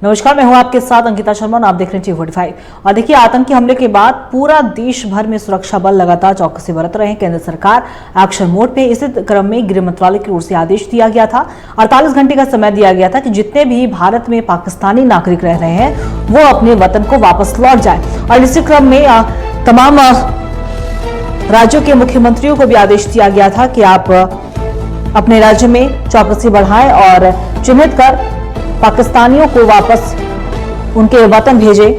नमस्कार, मैं हूं आपके साथ अंकिता शर्मा और आप देख रहे हैं T45। और देखिए, आतंकी हमले के बाद पूरा देश भर में सुरक्षा बल लगातार चौकसी बरत रहे हैं। केंद्र सरकार एक्शन मोड पे। इसी क्रम में गृह मंत्रालय की ओर से आदेश दिया गया था, 48 घंटे का समय दिया गया था कि जितने भी भारत में पाकिस्तानी नागरिक रह रहे हैं वो अपने वतन को वापस लौट जाए। और इसी क्रम में तमाम राज्यों के मुख्यमंत्रियों को भी आदेश दिया गया था कि आप अपने राज्य में चौकसी बढ़ाएं और चिन्हित कर पाकिस्तानियों को वापस उनके वतन भेजें।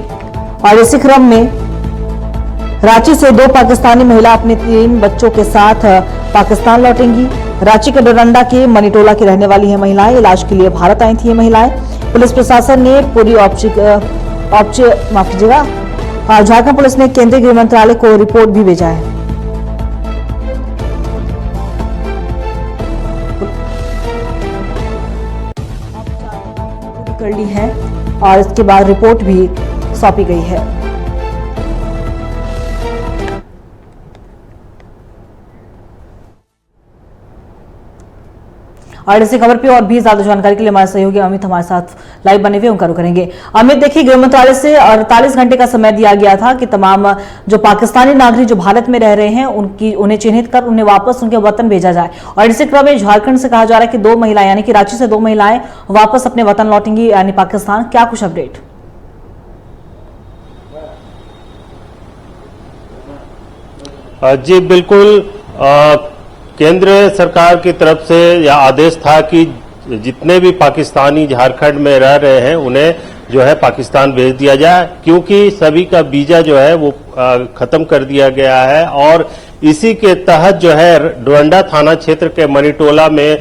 और इसी क्रम में रांची से 2 पाकिस्तानी महिला अपने 3 बच्चों के साथ पाकिस्तान लौटेंगी। रांची के डोरंडा के मनीटोला की रहने वाली है महिलाएं। इलाज के लिए भारत आई थी ये महिलाएं। पुलिस प्रशासन ने पूरी झारखंड पुलिस ने केंद्रीय गृह मंत्रालय को रिपोर्ट भी भेजा है। कर ली है और इसके बाद रिपोर्ट भी सौंपी गई है। और इसी खबर पे और भी ज्यादा जानकारी के लिए हमारे सहयोगी अमित हमारे साथ लाइव बने हुए उनका रुख करेंगे। अमित, देखिए, गृह मंत्रालय से 48 घंटे का समय दिया गया था कि तमाम जो पाकिस्तानी नागरिक जो भारत में रह रहे हैं उन्हें चिन्हित कर उन्हें वापस उनके वतन भेजा जाए। और इसी क्रम में झारखंड से कहा जा रहा है कि 2 महिलाएं यानी कि रांची से 2 महिलाएं वापस अपने वतन लौटेंगी यानी पाकिस्तान। क्या कुछ अपडेट? जी बिल्कुल, केंद्र सरकार की तरफ से यह आदेश था कि जितने भी पाकिस्तानी झारखंड में रह रहे हैं उन्हें जो है पाकिस्तान भेज दिया जाए, क्योंकि सभी का वीजा जो है वो खत्म कर दिया गया है। और इसी के तहत जो है डोरंडा थाना क्षेत्र के मनीटोला में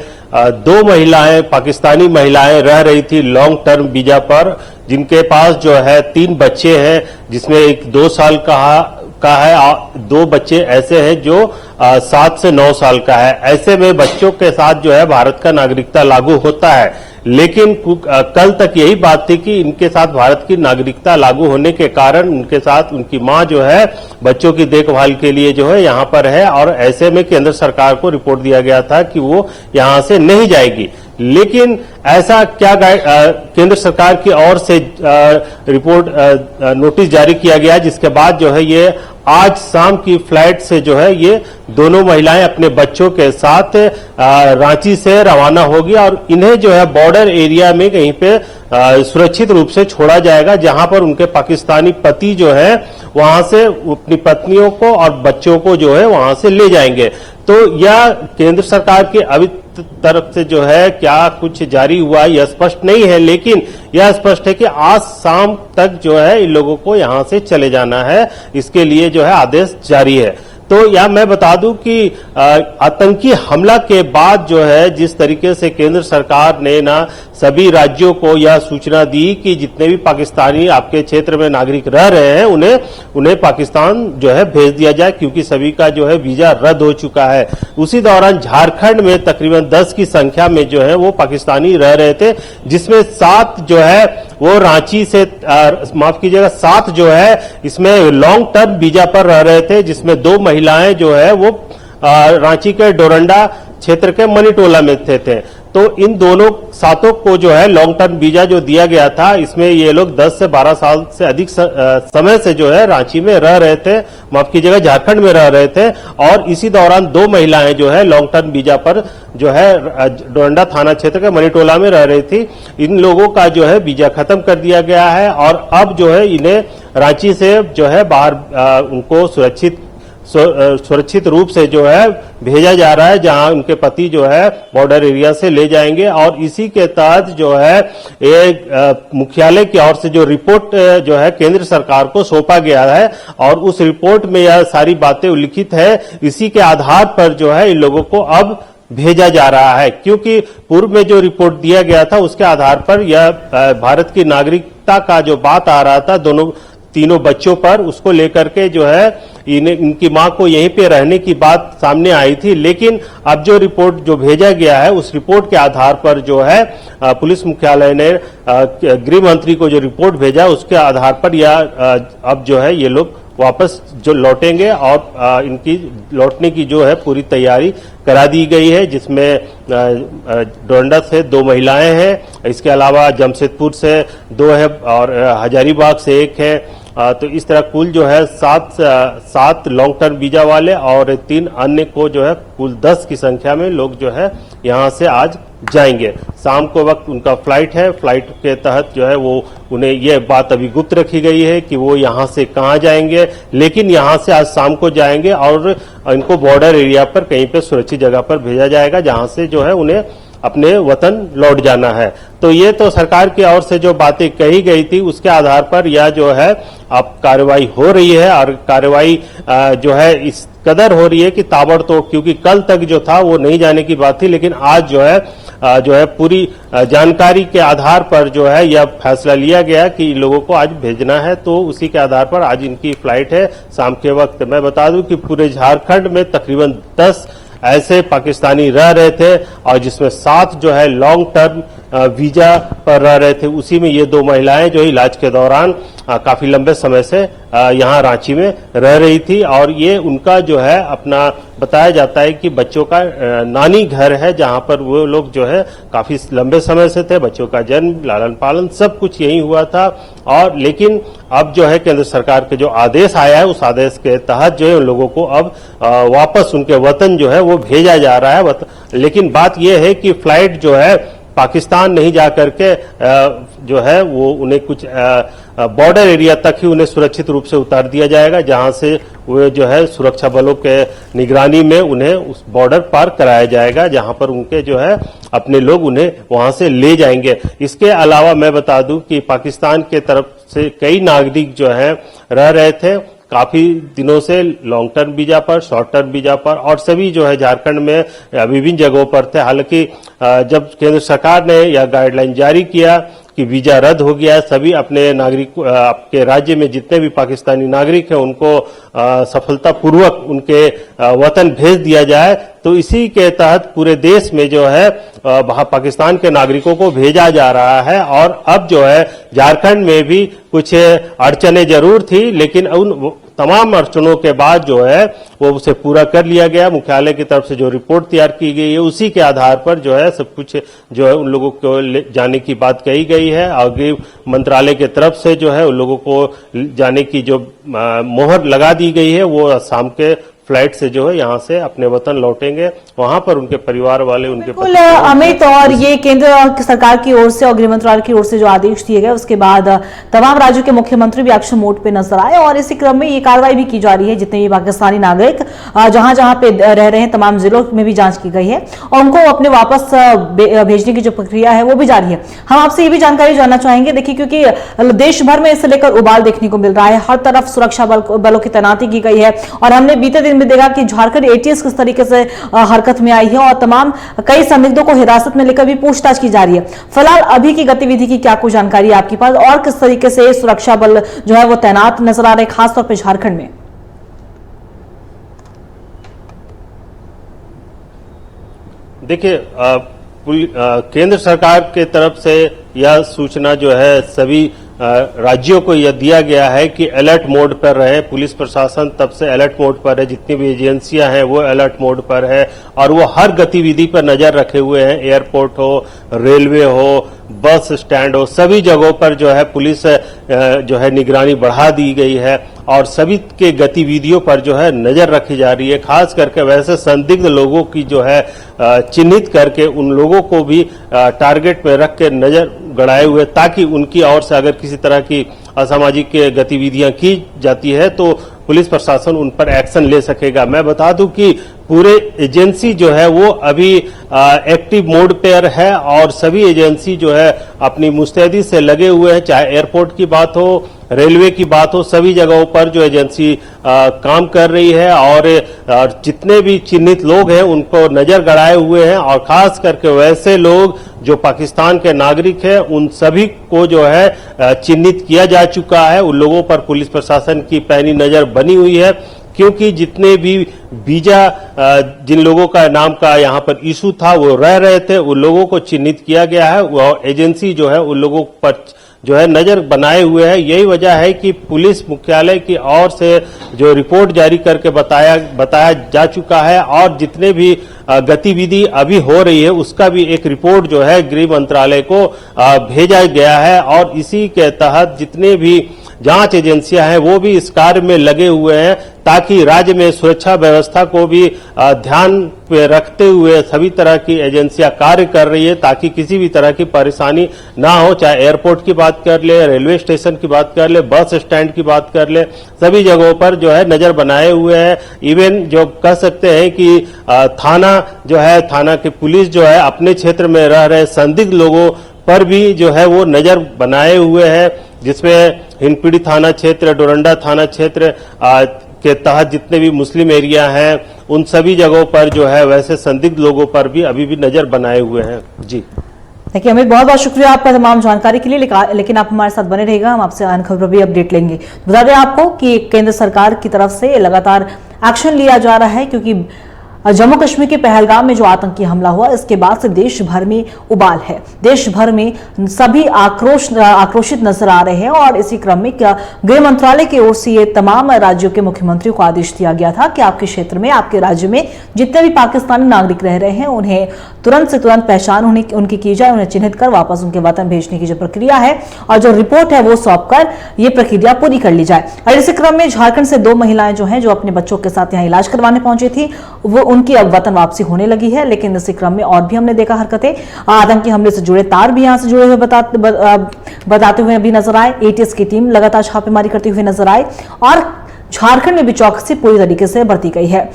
2 महिलाएं, पाकिस्तानी महिलाएं रह रही थी लॉन्ग टर्म वीजा पर, जिनके पास जो है 3 बच्चे हैं, जिसमें एक 2 साल का है, 2 बच्चे ऐसे हैं जो 7 से 9 साल का है। ऐसे में बच्चों के साथ जो है भारत का नागरिकता लागू होता है। लेकिन कल तक यही बात थी कि इनके साथ भारत की नागरिकता लागू होने के कारण उनके साथ उनकी मां जो है बच्चों की देखभाल के लिए जो है यहां पर है। और ऐसे में केंद्र सरकार को रिपोर्ट दिया गया था कि वो यहां से नहीं जाएगी। लेकिन ऐसा क्या केंद्र सरकार की ओर से रिपोर्ट नोटिस जारी किया गया, जिसके बाद जो है ये आज शाम की फ्लाइट से जो है ये दोनों महिलाएं अपने बच्चों के साथ रांची से रवाना होगी और इन्हें जो है बॉर्डर एरिया में कहीं पे सुरक्षित रूप से छोड़ा जाएगा, जहां पर उनके पाकिस्तानी पति जो है वहां से अपनी पत्नियों को और बच्चों को जो है वहां से ले जाएंगे। तो यह केंद्र सरकार की अभी तरफ से जो है क्या कुछ जारी हुआ यह स्पष्ट नहीं है, लेकिन यह स्पष्ट है कि आज शाम तक जो है इन लोगों को यहां से चले जाना है। इसके लिए जो है आदेश जारी है। तो यह मैं बता दूं कि आतंकी हमला के बाद जो है जिस तरीके से केंद्र सरकार ने ना सभी राज्यों को यह सूचना दी कि जितने भी पाकिस्तानी आपके क्षेत्र में नागरिक रह रहे हैं उन्हें पाकिस्तान जो है भेज दिया जाए, क्योंकि सभी का जो है वीजा रद्द हो चुका है। उसी दौरान झारखंड में तकरीबन 10 की संख्या में जो है वो पाकिस्तानी रह रहे थे, जिसमें 7 जो है वो रांची से माफ कीजिएगा 7 जो है इसमें लॉन्ग टर्म वीजा पर रह रहे थे, जिसमें 2 महिलाएं जो है वो रांची के डोरंडा क्षेत्र के मनीटोला में थे। तो इन दोनों 7 को जो है लॉन्ग टर्म वीजा जो दिया गया था, इसमें ये लोग 10 से 12 साल से अधिक समय से जो है रांची में रह रहे थे, माफ कीजिएगा झारखंड में रह रहे थे। और इसी दौरान 2 महिलाएं जो है लॉन्ग टर्म वीजा पर जो है डोरंडा थाना क्षेत्र के मनीटोला में रह रही थी। इन लोगों का जो है वीजा खत्म कर दिया गया है और अब जो है इन्हें रांची से जो है बाहर उनको सुरक्षित रूप से जो है भेजा जा रहा है, जहां उनके पति जो है बॉर्डर एरिया से ले जाएंगे। और इसी के तहत जो है एक मुख्यालय की ओर से जो रिपोर्ट जो है केंद्र सरकार को सौंपा गया है और उस रिपोर्ट में यह सारी बातें उल्लिखित है। इसी के आधार पर जो है इन लोगों को अब भेजा जा रहा है, क्योंकि पूर्व में जो रिपोर्ट दिया गया था उसके आधार पर यह भारत की नागरिकता का जो बात आ रहा था तीनों बच्चों पर, उसको लेकर के जो है इनकी मां को यहीं पे रहने की बात सामने आई थी। लेकिन अब जो रिपोर्ट जो भेजा गया है उस रिपोर्ट के आधार पर जो है पुलिस मुख्यालय ने गृह मंत्री को जो रिपोर्ट भेजा उसके आधार पर यह अब जो है ये लोग वापस जो लौटेंगे और इनकी लौटने की जो है पूरी तैयारी करा दी गई है, जिसमें डोरंडा से 2 महिलाएं हैं, इसके अलावा जमशेदपुर से 2 है और हजारीबाग से 1 है। तो इस तरह कुल जो है 7 लॉन्ग टर्म वीजा वाले और 3 अन्य को जो है कुल 10 की संख्या में लोग जो है यहां से आज जाएंगे। शाम को वक्त उनका फ्लाइट है। फ्लाइट के तहत जो है वो उन्हें यह बात अभी गुप्त रखी गई है कि वो यहां से कहां जाएंगे, लेकिन यहां से आज शाम को जाएंगे और इनको बॉर्डर एरिया पर कहीं पे सुरक्षित जगह पर भेजा जाएगा, जहां से जो है उन्हें अपने वतन लौट जाना है। तो ये तो सरकार की ओर से जो बातें कही गई थी उसके आधार पर यह जो है अब कार्रवाई हो रही है और कार्रवाई जो है इस कदर हो रही है कि ताबड़तोड़, क्योंकि कल तक जो था वो नहीं जाने की बात थी, लेकिन आज जो है पूरी जानकारी के आधार पर जो है यह फैसला लिया गया कि लोगों को आज भेजना है। तो उसी के आधार पर आज इनकी फ्लाइट है शाम के वक्त। मैं बता दूं कि पूरे झारखंड में तकरीबन 10 ऐसे पाकिस्तानी रह रहे थे और जिसमें 7 जो है लॉन्ग टर्म वीजा पर रह रहे थे। उसी में ये 2 महिलाएं जो इलाज के दौरान काफी लंबे समय से यहाँ रांची में रह रही थी और ये उनका जो है अपना बताया जाता है कि बच्चों का नानी घर है, जहां पर वो लोग जो है काफी लंबे समय से थे। बच्चों का जन्म, लालन पालन सब कुछ यही हुआ था। और लेकिन अब जो है केंद्र सरकार के जो आदेश आया है उस आदेश के तहत जो है उन लोगों को अब वापस उनके वतन जो है वो भेजा जा रहा है। लेकिन बात यह है कि फ्लाइट जो है पाकिस्तान नहीं जा करके जो है वो उन्हें कुछ बॉर्डर एरिया तक ही उन्हें सुरक्षित रूप से उतार दिया जाएगा, जहां से वो जो है सुरक्षा बलों के निगरानी में उन्हें उस बॉर्डर पार कराया जाएगा, जहां पर उनके जो है अपने लोग उन्हें वहां से ले जाएंगे। इसके अलावा मैं बता दूं कि पाकिस्तान के तरफ से कई नागरिक जो है रह रहे थे काफी दिनों से लॉन्ग टर्म वीजा पर, शॉर्ट टर्म वीजा पर, और सभी जो है झारखंड में विभिन्न जगहों पर थे। हालांकि जब केंद्र सरकार ने यह गाइडलाइन जारी किया कि वीजा रद्द हो गया, सभी अपने नागरिक आपके राज्य में जितने भी पाकिस्तानी नागरिक हैं उनको सफलतापूर्वक उनके वतन भेज दिया जाए, तो इसी के तहत पूरे देश में जो है पाकिस्तान के नागरिकों को भेजा जा रहा है। और अब जो है झारखंड में भी कुछ अड़चने जरूर थी, लेकिन उन तमाम अड़चनों के बाद जो है वो उसे पूरा कर लिया गया। मुख्यालय की तरफ से जो रिपोर्ट तैयार की गई है उसी के आधार पर जो है सब कुछ जो है उन लोगों को जाने की बात कही गई है। आगे मंत्रालय की तरफ से जो है उन लोगों को जाने की जो मोहर लगा दी गई है वो शाम के फ्लाइट से जो है यहाँ से अपने वतन लौटेंगे, वहां पर उनके परिवार वाले उनके बिल्कुल अमित, और ये केंद्र सरकार की ओर से और गृह मंत्रालय की ओर से जो आदेश दिए गए उसके बाद तमाम राज्यों के मुख्यमंत्री भी एक्शन मोड पे नजर आए और इसी क्रम में ये कार्रवाई भी की जा रही है। जितने भी पाकिस्तानी नागरिक जहां जहां पे रह रहे हैं तमाम जिलों में भी जांच की गई है और उनको अपने वापस भेजने की जो प्रक्रिया है वो भी जारी है। हम आपसे ये भी जानकारी जानना चाहेंगे, देखिए क्योंकि देश भर में इसे लेकर उबाल देखने को मिल रहा है, हर तरफ सुरक्षा बलों की तैनाती की गई है और हमने बीते दिन में देखा कि झारखंड एटीएस किस तरीके से हरकत में आई है और तमाम कई संदिग्धों को हिरासत में लेकर भी पूछताछ की जा रही है। फिलहाल अभी की गतिविधि की क्या कुछ जानकारी है आपके पास और किस तरीके से सुरक्षा बल जो है वो तैनात नजर आ रहे हैं खासतौर पर झारखंड में? देखिए केंद्र सरकार के तरफ से यह सूचना जो है सभी राज्यों को यह दिया गया है कि अलर्ट मोड पर रहे। पुलिस प्रशासन तब से अलर्ट मोड पर है, जितनी भी एजेंसियां हैं वो अलर्ट मोड पर है और वो हर गतिविधि पर नजर रखे हुए हैं। एयरपोर्ट हो, रेलवे हो, बस स्टैंड हो, सभी जगहों पर जो है पुलिस जो है निगरानी बढ़ा दी गई है और सभी के गतिविधियों पर जो है नजर रखी जा रही है। खास करके वैसे संदिग्ध लोगों की जो है चिन्हित करके उन लोगों को भी टारगेट में रख के नजर गड़ाए हुए, ताकि उनकी ओर से अगर किसी तरह की असामाजिक गतिविधियां की जाती है तो पुलिस प्रशासन उन पर एक्शन ले सकेगा। मैं बता दूं कि पूरे एजेंसी जो है वो अभी एक्टिव मोड पर है और सभी एजेंसी जो है अपनी मुस्तैदी से लगे हुए हैं, चाहे एयरपोर्ट की बात हो, रेलवे की बात हो, सभी जगहों पर जो एजेंसी काम कर रही है और जितने भी चिन्हित लोग हैं उनको नजर गड़ाए हुए हैं और खास करके वैसे लोग जो पाकिस्तान के नागरिक हैं उन सभी को जो है चिन्हित किया जा चुका है। उन लोगों पर पुलिस प्रशासन की पैनी नजर बनी हुई है, क्योंकि जितने भी वीजा जिन लोगों का नाम का यहाँ पर इशू था वो रह रहे थे, उन लोगों को चिन्हित किया गया है और एजेंसी जो है उन लोगों पर जो है नजर बनाए हुए हैं। यही वजह है कि पुलिस मुख्यालय की ओर से जो रिपोर्ट जारी करके बताया जा चुका है और जितने भी गतिविधि अभी हो रही है उसका भी एक रिपोर्ट जो है गृह मंत्रालय को भेजा गया है और इसी के तहत जितने भी जांच एजेंसियां हैं वो भी इस कार्य में लगे हुए हैं ताकि राज्य में सुरक्षा व्यवस्था को भी ध्यान पे रखते हुए सभी तरह की एजेंसियां कार्य कर रही है ताकि किसी भी तरह की परेशानी ना हो। चाहे एयरपोर्ट की बात कर ले, रेलवे स्टेशन की बात कर ले, बस स्टैंड की बात कर ले, सभी जगहों पर जो है नजर बनाए हुए हैं। इवन जो कह सकते हैं कि थाना जो है, थाना की पुलिस जो है अपने क्षेत्र में रह रहे संदिग्ध लोगों पर भी जो है वो नजर बनाए हुए है, जिसमें हिंदपीढ़ी थाना क्षेत्र, डोरंडा थाना क्षेत्र के तहत जितने भी मुस्लिम एरिया हैं उन सभी जगहों पर जो है वैसे संदिग्ध लोगों पर भी अभी भी नजर बनाए हुए हैं। जी देखिए अमित, बहुत बहुत शुक्रिया आपका तमाम जानकारी के लिए। लेकिन आप हमारे साथ बने रहेगा, हम आपसे अन्य खबरों भी अपडेट लेंगे। बता दें आपको कि केंद्र सरकार की तरफ से लगातार एक्शन लिया जा रहा है क्योंकि जम्मू कश्मीर के पहलगाम में जो आतंकी हमला हुआ इसके बाद से देश भर में उबाल है। देश भर में सभी आक्रोशित नजर आ रहे हैं और इसी क्रम में गृह मंत्रालय की ओर से ये तमाम राज्यों के मुख्यमंत्रियों को आदेश दिया गया था कि आपके क्षेत्र में, आपके राज्य में जितने भी पाकिस्तानी नागरिक रह रहे हैं उन्हें तुरंत से तुरंत पहचान उनकी की जाए, उन्हें चिन्हित कर वापस उनके वतन भेजने की जो प्रक्रिया है और जो रिपोर्ट है वो सौंप कर ये प्रक्रिया पूरी कर ली जाए। और इसी क्रम में झारखंड से 2 महिलाएं जो हैं जो अपने बच्चों के साथ यहाँ इलाज करवाने पहुंची थी वो उनकी अब वतन वापसी होने लगी है। लेकिन इसी क्रम में और भी हमने देखा हरकतें, आतंकी हमले से जुड़े तार भी यहां से जुड़े हुए बताते हुए भी नजर आए। एटीएस की टीम लगातार छापेमारी करते हुए नजर आए और झारखंड में भी चौकसी पूरी तरीके से बरती गई है।